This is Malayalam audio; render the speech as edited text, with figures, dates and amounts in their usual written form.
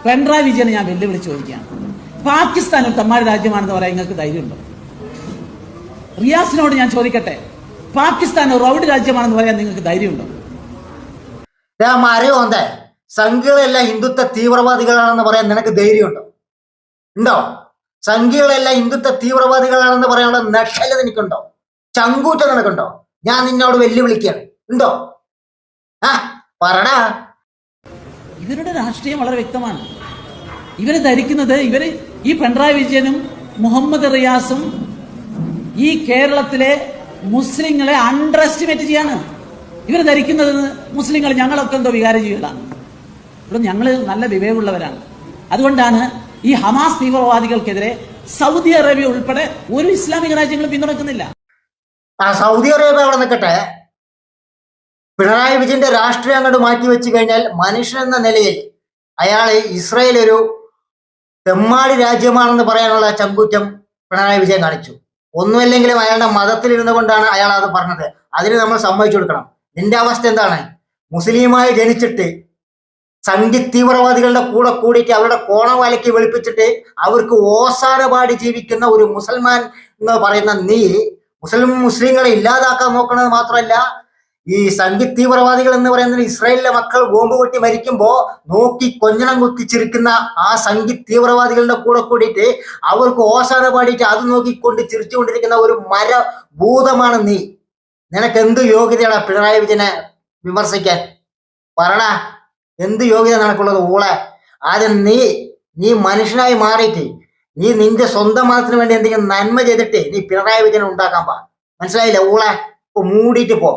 പിണറായി വിജയനെ ഞാൻ വെല്ലുവിളിച്ച് ചോദിക്കുകയാണ്, പാകിസ്ഥാൻ ഒരു തെമ്മാടി രാജ്യമാണെന്ന് പറയാൻ നിങ്ങൾക്ക് ധൈര്യമുണ്ടോ? റിയാസിനോട് ഞാൻ ചോദിക്കട്ടെ, പാകിസ്ഥാൻ ഒരു റൗഡി രാജ്യമാണെന്ന് പറയാൻ നിങ്ങൾക്ക് ധൈര്യമുണ്ടോ? അറിയോന്തേ സംഘികളെല്ലാം ഹിന്ദുത്വ തീവ്രവാദികളാണെന്ന് പറയാൻ നിനക്ക് ധൈര്യമുണ്ടോ? ഉണ്ടോ? സംഘികളെല്ലാം ഹിന്ദുത്വ തീവ്രവാദികളാണെന്ന് പറയാനുള്ള നക്ഷല നിനക്കുണ്ടോ? ചങ്കൂറ്റം നിനക്കുണ്ടോ? ഞാൻ നിന്നോട് വെല്ലുവിളിക്കുകയാണ്, ഉണ്ടോ? പറടാ. ഇവരുടെ രാഷ്ട്രീയം വളരെ വ്യക്തമാണ്. ഇവര് ധരിക്കുന്നത്, ഈ പിണറായി വിജയനും മുഹമ്മദ് റിയാസും ഈ കേരളത്തിലെ മുസ്ലിങ്ങളെ അണ്ടർ എസ്റ്റിമേറ്റ് ചെയ്യാണ്. ഇവർ ധരിക്കുന്നത് മുസ്ലിങ്ങൾ ഞങ്ങളൊക്കെ എന്തോ വികാരം ചെയ്യുകയാണ്. ഇവിടെ ഞങ്ങൾ നല്ല വിവേകമുള്ളവരാണ്. അതുകൊണ്ടാണ് ഈ ഹമാസ് തീവ്രവാദികൾക്കെതിരെ സൗദി അറേബ്യ ഉൾപ്പെടെ ഒരു ഇസ്ലാമിക രാജ്യങ്ങളും പിന്തുണക്കുന്നില്ല. സൗദി അറേബ്യ അവിടെ നിൽക്കട്ടെ, പിണറായി വിജയന്റെ രാഷ്ട്രീയം അങ്ങോട്ട് മാറ്റി വെച്ച് കഴിഞ്ഞാൽ മനുഷ്യൻ എന്ന നിലയിൽ അയാളെ ഇസ്രായേൽ ഒരു തെമ്മാടി രാജ്യമാണെന്ന് പറയാനുള്ള ചങ്കൂറ്റം പിണറായി വിജയൻ കാണിച്ചു. ഒന്നുമല്ലെങ്കിലും അയാളുടെ മതത്തിലിരുന്നു കൊണ്ടാണ് അയാൾ അത് പറഞ്ഞത്. അതിന് നമ്മൾ സമ്മതിച്ചു കൊടുക്കണം. നിന്റെ അവസ്ഥ എന്താണ്? മുസ്ലിമായി ജനിച്ചിട്ട് സംഘി തീവ്രവാദികളുടെ കൂടെ കൂടിയിട്ട് അവരുടെ കോണവാലയ്ക്ക് വെളുപ്പിച്ചിട്ട് അവർക്ക് ഓസാന പാടി ജീവിക്കുന്ന ഒരു മുസൽമാൻ എന്ന് പറയുന്ന നീ മുസ്ലിങ്ങളെ ഇല്ലാതാക്കാൻ നോക്കുന്നത് മാത്രമല്ല, ഈ സംഘി തീവ്രവാദികൾ എന്ന് പറയുന്നത് ഇസ്രായേലിലെ മക്കൾ ബോംബ് പൊട്ടി മരിക്കുമ്പോ നോക്കി കൊഞ്ഞണം കുത്തിച്ചിരിക്കുന്ന ആ സംഘി തീവ്രവാദികളുടെ കൂടെ കൂടിയിട്ട് അവർക്ക് ഓസാന പാടിയിട്ട് അത് നോക്കിക്കൊണ്ട് ചിരിച്ചുകൊണ്ടിരിക്കുന്ന ഒരു മരഭൂതമാണ് നീ. നിനക്ക് എന്ത് യോഗ്യതയാണ് പിണറായി വിജയനെ വിമർശിക്കാൻ? പറടാ, എന്ത് യോഗ്യത നിനക്കുള്ളത്? ഊളെ, ആദ്യം നീ മനുഷ്യനായി മാറിയിട്ട് നീ നിന്റെ സ്വന്തം മതത്തിന് വേണ്ടി എന്തെങ്കിലും നന്മ ചെയ്തിട്ട് നീ പിണറായി വിജയനെ ഉണ്ടാക്കാൻ പാ. മനസ്സിലായില്ല? ഊളെ, ഇപ്പൊ മൂടിയിട്ട് പോ.